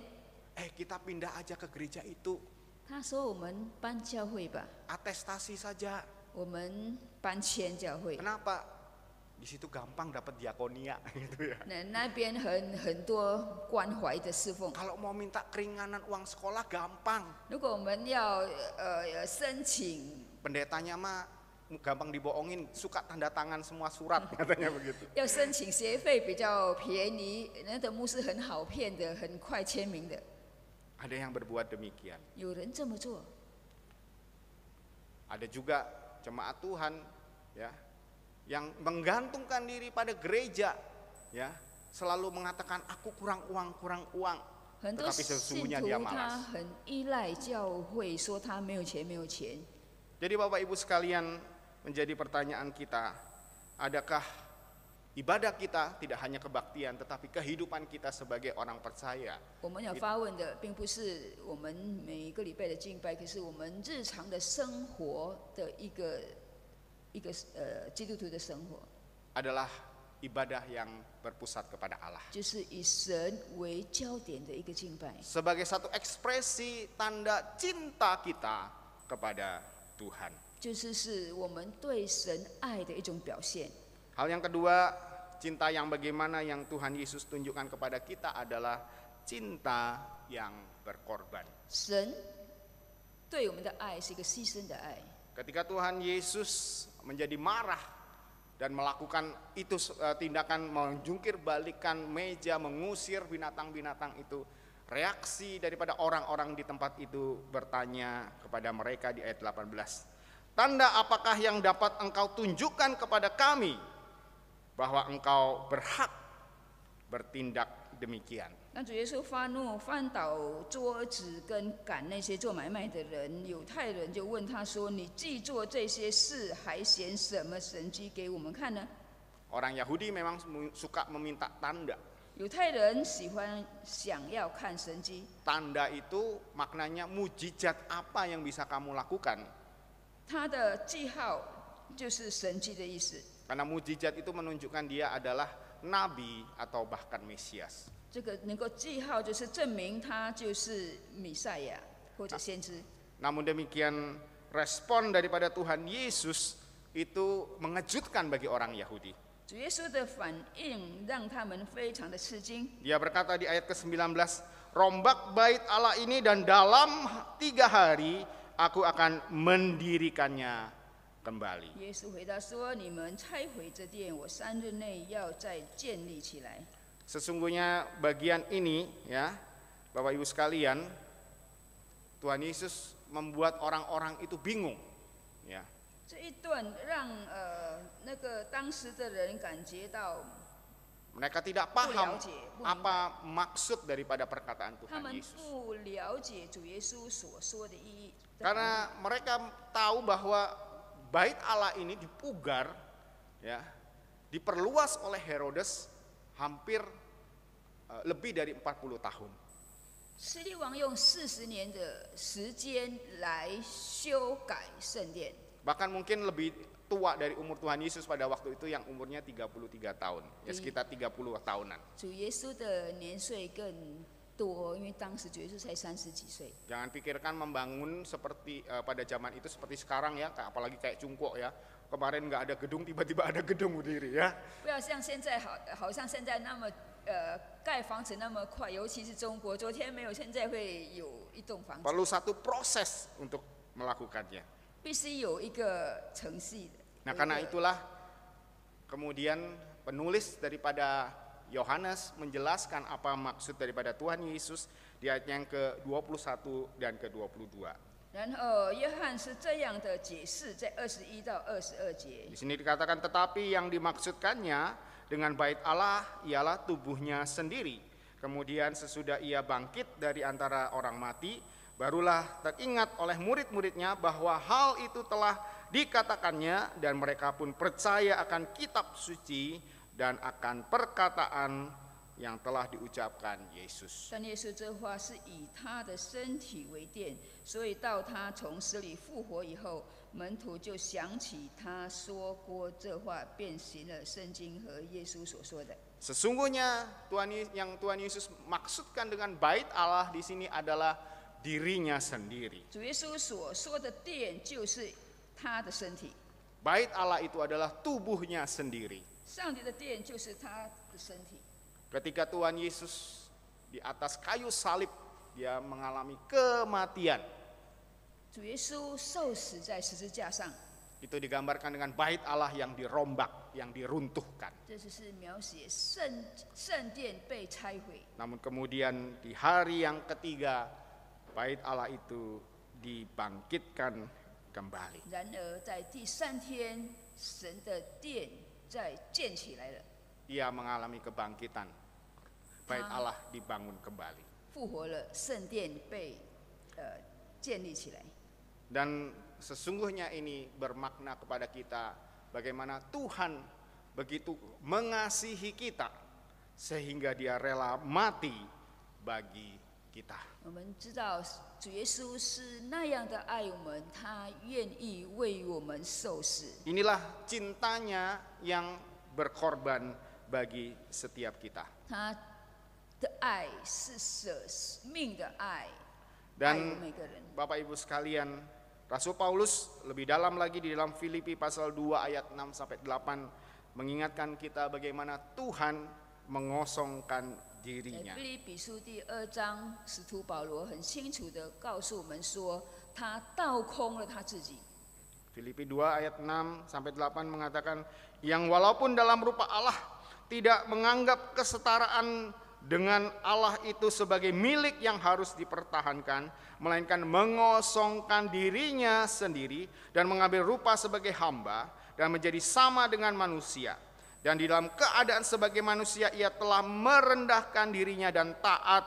Kita pindah aja ke gereja itu, 他说我们搬教会吧， atestasi saja. 我们搬迁教会。 Kenapa? Di situ gampang dapat diakonia gitu ya. 那边很多关怀的侍奉。 Kalau mau minta keringanan uang sekolah gampang. 如果我们要申请， Pendetanya mah gampang dibohongin, suka tanda tangan semua surat katanya begitu. 要申请学费比较便宜，那的牧师很好骗的，很快签名的。 Ada yang berbuat demikian. 有人这么做， Ada juga jemaat Tuhan ya yang menggantungkan diri pada gereja ya, selalu mengatakan aku kurang uang. 很多 Tetapi 信 sesungguhnya 徒 dia 他 malas. 很依赖教会，说他没有钱，没有钱。 Jadi Bapak Ibu sekalian, menjadi pertanyaan kita, adakah ibadah kita tidak hanya kebaktian tetapi kehidupan kita sebagai orang percaya? 我们要发问的，并不是我们每一个礼拜的敬拜，可是我们日常的生活的一个基督徒的生活， Adalah ibadah yang berpusat kepada Allah. 就是以神为焦点的一个敬拜， Sebagai satu ekspresi tanda cinta kita kepada Tuhan. 就是我们对神爱的一种表现。 Hal yang kedua, cinta yang bagaimana yang Tuhan Yesus tunjukkan kepada kita adalah cinta yang berkorban. 神对我们的爱是一个牺牲的爱。 Ketika Tuhan Yesus menjadi marah dan melakukan itu tindakan menjungkir balikan meja, mengusir binatang-binatang itu, reaksi daripada orang-orang di tempat itu bertanya kepada mereka di ayat 18, tanda apakah yang dapat engkau tunjukkan kepada kami bahwa engkau berhak bertindak demikian? 当主耶稣发怒，翻倒桌子跟赶那些做买卖的人，犹太人就问他说：“你既做这些事，还显什么神迹给我们看呢？” Orang Yahudi memang suka meminta tanda. 犹太人想要看神迹。 Tanda itu maknanya mujizat apa yang bisa kamu lakukan. 他的记号就是神迹的意思。 Karena mujizat itu menunjukkan dia adalah nabi atau bahkan Mesias. 这个能够记号就是证明他就是弥赛亚或者先知。 Namun demikian respon daripada Tuhan Yesus itu mengejutkan bagi orang Yahudi. 主耶稣的反应让他们非常的吃惊。 Dia berkata di ayat ke-19, rombak bait Allah ini dan dalam 3 hari aku akan mendirikannya kembali. 耶稣回答说：“你们拆毁这殿，我3日内要再建立起来。” Sesungguhnya bagian ini ya, Bapak Ibu sekalian, Tuhan Yesus membuat orang-orang itu bingung, ya. 这一段让那个当时的人感觉到 Mereka tidak paham apa maksud daripada perkataan 他 Tuhan 们 Yesus. 不了解主耶稣所说的意义。 Karena mereka tahu bahwa bait Allah ini dipugar, ya, diperluas oleh Herodes hampir lebih dari 40 tahun. 希律王用40年的时间来修改圣殿， Bahkan mungkin lebih tua dari umur Tuhan Yesus pada waktu itu yang umurnya 33 tahun, ya sekitar 30 tahunan. 主耶稣的年岁更多，因为当时主耶稣才30几岁。 Jangan pikirkan membangun seperti pada zaman itu seperti sekarang ya, apalagi kayak Cungkok ya. Kemarin nggak ada gedung, tiba-tiba ada gedung berdiri ya. 不要像现在好像现在那么盖房子那么快，尤其是中国，昨天没有，现在会有一栋房子， Perlu satu proses untuk melakukannya. 必须有一个程序的。 Nah karena itulah kemudian penulis daripada Yohanes menjelaskan apa maksud daripada Tuhan Yesus di ayat yang ke-21 dan ke-22. 然后约翰是这样的解释，在21到22节 Di。sini dikatakan tetapi yang dimaksudkannya dengan bait Allah ialah tubuhnya sendiri. Kemudian sesudah ia bangkit dari antara orang mati, barulah teringat oleh murid-muridnya bahwa hal itu telah dikatakannya dan mereka pun percaya akan kitab suci dan akan perkataan yang telah diucapkan Yesus. 但耶稣这话是以他的身体为殿，所以到他从死里复活以后，门徒就想起他说过这话，便行了圣经和耶稣所说的。 Sesungguhnya yang Tuhan Yesus maksudkan dengan bait Allah di sini adalah dirinya sendiri. 主耶稣所说的殿就是他的身体， Bait Allah itu adalah tubuhnya sendiri. 上帝的殿就是他的身体。 Ketika Tuhan Yesus di atas kayu salib, dia mengalami kematian. 主耶稣受死在十字架上， Itu digambarkan dengan bait Allah yang dirombak, yang diruntuhkan. 这就是描写圣殿被拆毁。 Namun kemudian di hari yang ketiga, bait Allah itu dibangkitkan kembali. 然而在第3天，神的殿再建起来了， Ia mengalami kebangkitan. Bait Allah dibangun kembali. 复活了，圣殿被建立起来。 Dan sesungguhnya ini bermakna kepada kita bagaimana Tuhan begitu mengasihi kita sehingga dia rela mati bagi kita. 我们知道主耶稣是那样的爱我们，他愿意为我们受死。 Inilah cintanya yang berkorban bagi setiap kita. 他的爱是舍命的爱，爱 Dan 我们每个人。 Bapak Ibu sekalian, Rasul Paulus lebih dalam lagi di dalam Filipi pasal 2 ayat 6 sampai 8 mengingatkan kita bagaimana Tuhan mengosongkan 在 dirinya. 腓立比书第2章，使徒保罗很清楚地告诉我们说，他倒空了他自己。 Filipi 2 ayat 6 sampai 8 mengatakan yang walaupun dalam rupa Allah tidak menganggap kesetaraan dengan Allah itu sebagai milik yang harus dipertahankan, melainkan mengosongkan dirinya sendiri dan mengambil rupa sebagai hamba dan menjadi sama dengan manusia. Dan di dalam keadaan sebagai manusia ia telah merendahkan dirinya dan taat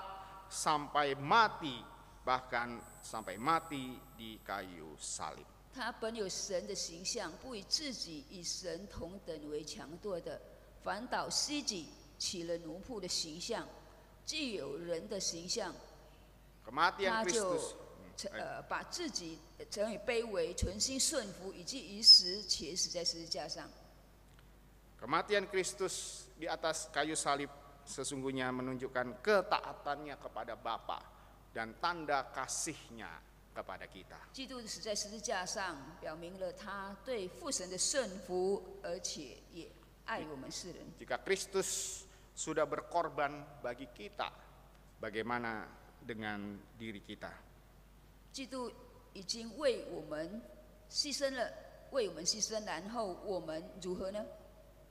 sampai mati, bahkan sampai mati di kayu salib. 他本有神的形象，不以自己与神同等为强夺的，反倒虚己，起了奴仆的形象，既有人的形象， Kematian 他就 Kristus 把自己成为卑微，存心顺服，以至于死，且死在十字架上。 Kematian Kristus di atas kayu salib sesungguhnya menunjukkan ketaatannya kepada Bapa dan tanda kasihnya kepada kita. 基督死在十字架上，表明了他对父神的顺服，而且也爱我们世人。 Jika Kristus sudah berkorban bagi kita, bagaimana dengan diri kita? 基督已经为我们牺牲了，为我们牺牲，然后我们如何呢？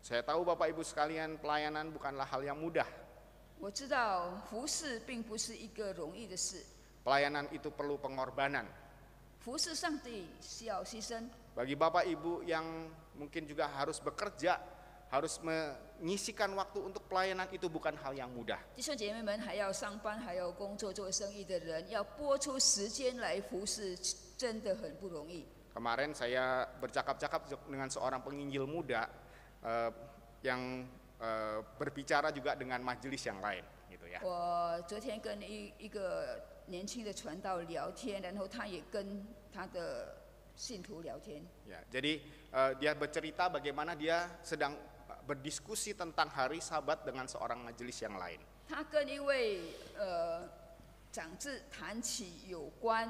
Saya tahu Bapak Ibu sekalian, pelayanan bukanlah hal yang mudah. 我知道服侍并不是一个容易的事， Pelayanan itu perlu pengorbanan. 服侍上帝需要牺牲。 Bagi Bapak Ibu yang mungkin juga harus bekerja, harus menyisikan waktu untuk pelayanan itu bukan hal yang mudah. 弟兄姐妹们，还要上班，还要工作，做生意的人，要拨出时间来服侍，真的很不容易。 Kemarin saya bercakap-cakap dengan seorang penginjil muda yang berbicara juga dengan majelis yang lain, gitu ya. 我昨天跟一个年轻的传道聊天，然后他也跟他的信徒聊天。 Ya, jadi dia bercerita bagaimana dia sedang berdiskusi tentang hari Sabat dengan seorang majelis yang lain. 他跟一位长子谈起有关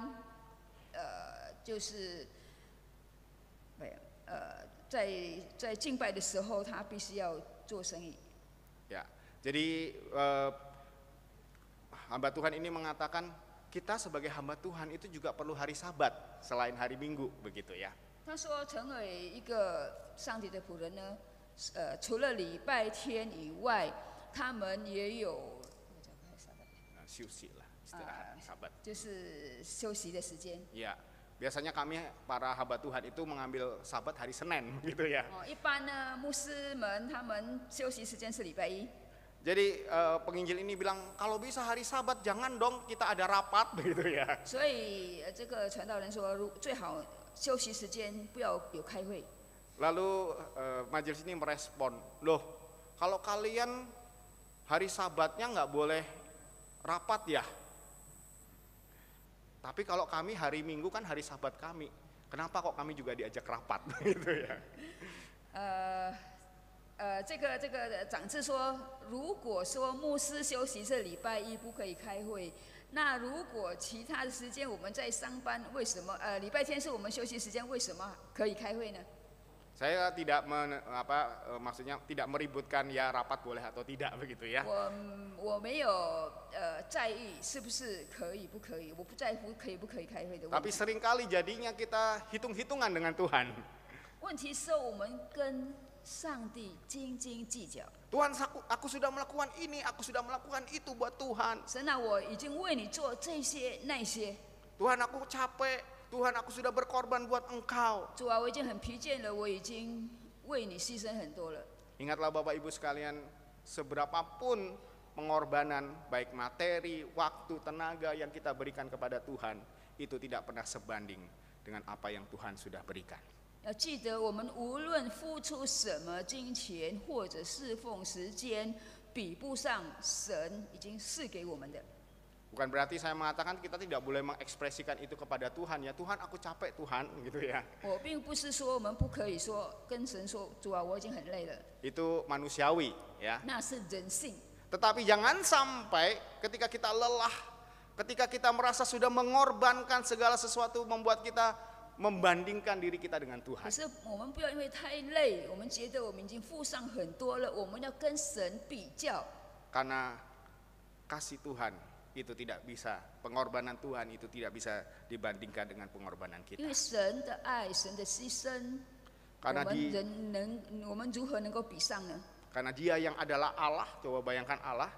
就是在敬拜的时候，他必须要做生意。 Ya, jadi hamba Tuhan ini mengatakan kita sebagai hamba Tuhan itu juga perlu hari Sabat selain hari Minggu, begitu ya. 他说，成为一个上帝的仆人呢，除了礼拜天以外，他们也有 Syusi lah, istirahat Sabat. 就是休息的时间。 Ya, biasanya kami para hamba Tuhan itu mengambil Sabat hari Senin, gitu ya. 一般呢，牧师们他们休息时间是礼拜一。 Jadi penginjil ini bilang kalau bisa hari Sabat jangan dong kita ada rapat, begitu ya. 所以这个传道人说，最好休息时间不要有开会。 Lalu majelis ini merespon, loh kalau kalian hari Sabatnya nggak boleh rapat ya. Tapi kalau kami hari Minggu kan hari Sabat kami, kenapa kok kami juga diajak rapat, gitu ya? 这个长子说，如果说牧师休息是礼拜一不可以开会，那如果其他的时间我们在上班，为什么礼拜天是我们休息时间，为什么可以开会呢？ Saya tidak maksudnya tidak meributkan ya rapat boleh atau tidak, begitu ya. 我没有在意是不是可以不可以，我不在乎可以不可以开会的问 Tapi 题。 seringkali jadinya kita hitung-hitungan dengan Tuhan. 问题是我们跟上帝斤斤计较。 Tuhan, aku sudah melakukan ini, aku sudah melakukan itu buat Tuhan. 神啊，我已经为你做这些那些。 Tuhan, aku capek. Tuhan, aku sudah berkorban buat Engkau. 主啊，我已经很疲倦了，我已经为你牺牲很多了。 Ingatlah Bapak Ibu sekalian, seberapapun pengorbanan baik materi, waktu, tenaga yang kita berikan kepada Tuhan, itu tidak pernah sebanding dengan apa yang Tuhan sudah berikan. 要记得，我们无论付出什么金钱或者侍奉时间，比不上神已经赐给我们的。 Bukan berarti saya mengatakan kita tidak boleh mengekspresikan itu kepada Tuhan ya. Tuhan, aku capek Tuhan, gitu ya. 我并不是说我们不可以说跟神说，主啊，我已经很累了， Itu manusiawi ya. 那是人性。 Tetapi jangan sampai ketika kita lelah, ketika kita merasa sudah mengorbankan segala sesuatu membuat kita membandingkan diri kita dengan 可 Tuhan. 是我们不要因为太累，我们觉得我们已经付上很多了，我们要跟神比较。 Karena kasih Tuhan itu tidak bisa, pengorbanan Tuhan itu tidak bisa dibandingkan dengan pengorbanan 因 kita. 为神的爱，神的牺牲，我 Karena 们如何能够比上呢？ karena Dia yang adalah Allah, coba bayangkan Allah,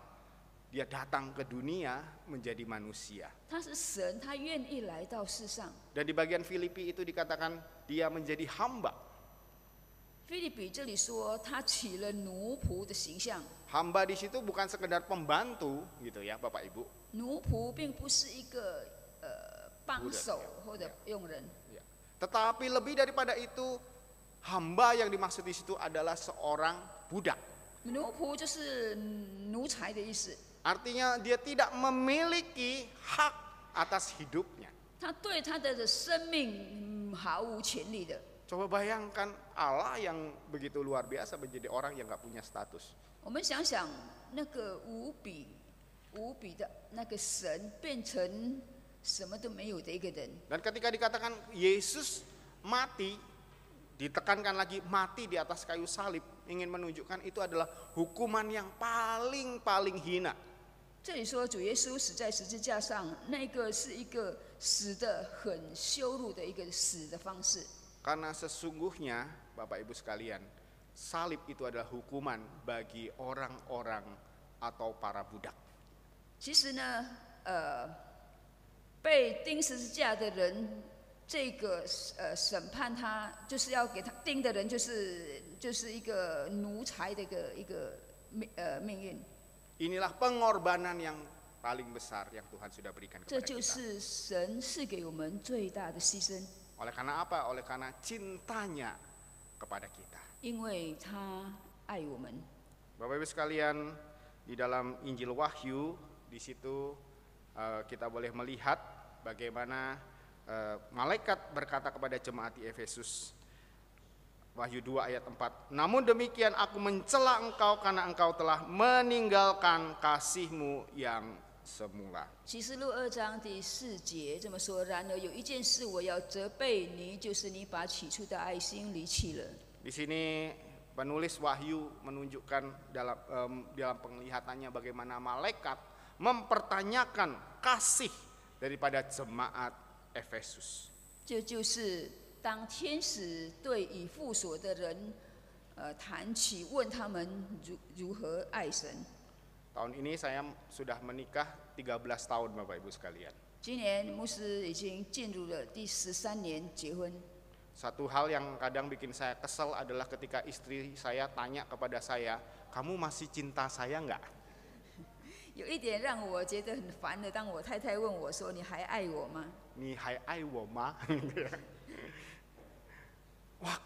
Dia datang ke dunia menjadi manusia. 他是神，他愿意来到世上。 Dan di bagian Filipi itu dikatakan Dia menjadi hamba. 腓立比这里说，他起了奴仆的形象。 Hamba di situ bukan sekedar pembantu gitu ya Bapak Ibu. 奴仆并不是一个帮手或者佣人， Ya. Tetapi lebih daripada itu, hamba yang dimaksud di situ adalah seorang budak. 奴仆就是奴才的意思。 Artinya dia tidak memiliki hak atas hidupnya. 他对他的生命毫无权利的。 Coba bayangkan Allah yang begitu luar biasa menjadi orang yang gak punya status. 我们想想，那个无比的那个神，变成什么都没有的一个人。 Dan ketika dikatakan Yesus mati, ditekankan lagi mati di atas kayu salib, ingin menunjukkan itu adalah hukuman yang paling hina. 这里说主耶稣死在十字架上，那个是一个死得很羞辱的一个死的方式。 Karena sesungguhnya Bapak Ibu sekalian, salib itu adalah hukuman bagi orang-orang atau para budak. 其实呢，被钉十字架的人，这个审判他，就是要给他钉的人，就是一个奴才的一个命运。 Inilah pengorbanan yang paling besar yang Tuhan sudah berikan 这 kepada 就 kita. 是神赐给我们最大的牺牲， Oleh karena apa? Oleh karena cintanya kepada kita. 因为他爱我们。 Bapak Ibu sekalian, di dalam Injil Wahyu, di situ kita boleh melihat bagaimana malaikat berkata kepada jemaat di Efesus. Wahyu 2 ayat 4. Namun demikian aku mencela engkau karena engkau telah meninggalkan kasihmu yang semula. 启示录2章第4节这么说：然而有一件事我要责备你，就是你把起初的爱心离弃了。 Di sini penulis Wahyu menunjukkan dalam penglihatannya bagaimana malaikat mempertanyakan kasih daripada jemaat Efesus. 这就是当天使对以弗所的人谈起，问他们如何爱神。 Tahun ini saya sudah menikah 13 tahun Bapak Ibu sekalian. 今年牧师已经进入了第13年结婚。 Satu hal yang kadang bikin saya kesel adalah ketika istri saya tanya kepada saya, kamu masih cinta saya nggak? 有一点让我觉得很烦的，当我太太问我说：“你还爱我吗 Ni hai ai wo ma? Wah,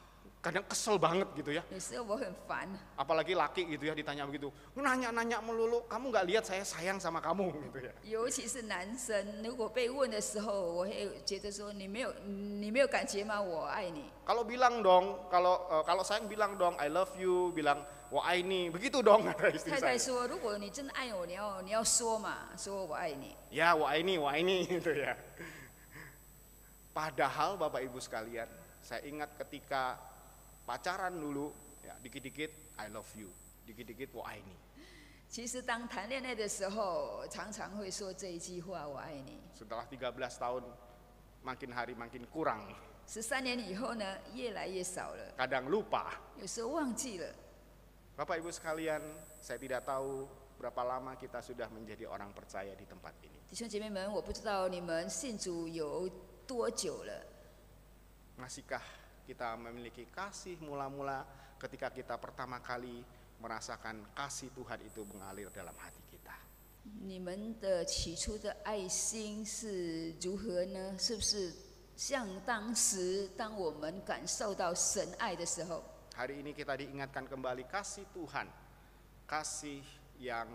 kadang kesel banget gitu ya. 有时候我很烦， Apalagi laki gitu ya ditanya begitu, nanya-nanya melulu, kamu nggak lihat saya sayang sama kamu gitu ya. 尤其是男生，如果被问的时候，我会觉得说：“你没有感觉吗？我爱你。 Kalau bilang dong, kalau sayang bilang dong, I love you, bilang wa ini, begitu dong kata ” istri 太太 saya. 说：“如果你真的爱我，你要说嘛，说我爱你。 Ya wa ini gitu ya. Padahal Bapak Ibu sekalian, saya ingat ketika pacaran dulu, ya dikit-dikit I love you, dikit-dikit wa ini. ”其实当谈恋爱的时候，常常会说这一句话：“我爱你。 Setelah 13 tahun, makin hari makin kurang, ”13年以后呢，越来越少了， kadang lupa. 有时候忘记了。 Bapak Ibu sekalian, saya tidak tahu berapa lama kita sudah menjadi orang percaya di tempat ini. 弟兄姐妹们，我不知道你们信主有多久了。 Masihkah kita memiliki kasih mula-mula ketika kita pertama kali merasakan kasih Tuhan itu mengalir dalam hati kita? 你们的起初的爱心是如何呢？是不是像当时当我们感受到神爱的时候？ Hari ini kita diingatkan kembali kasih Tuhan, kasih yang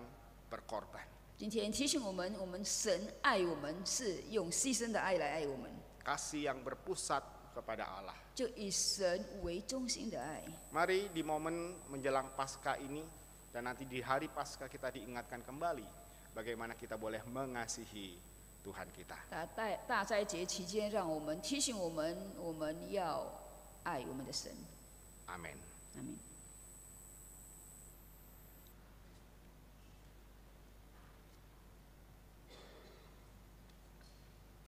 berkorban. 今天提醒我们神爱我们是用牺牲的爱来爱我们， Kasih yang berpusat kepada Allah. 就以神为中心的爱。 Mari di momen menjelang Paskah ini dan nanti di hari Paskah kita diingatkan kembali bagaimana kita boleh mengasihi Tuhan kita. 大斋节期间，让我们提醒我们，我们要爱我们的神。Amin. Amin.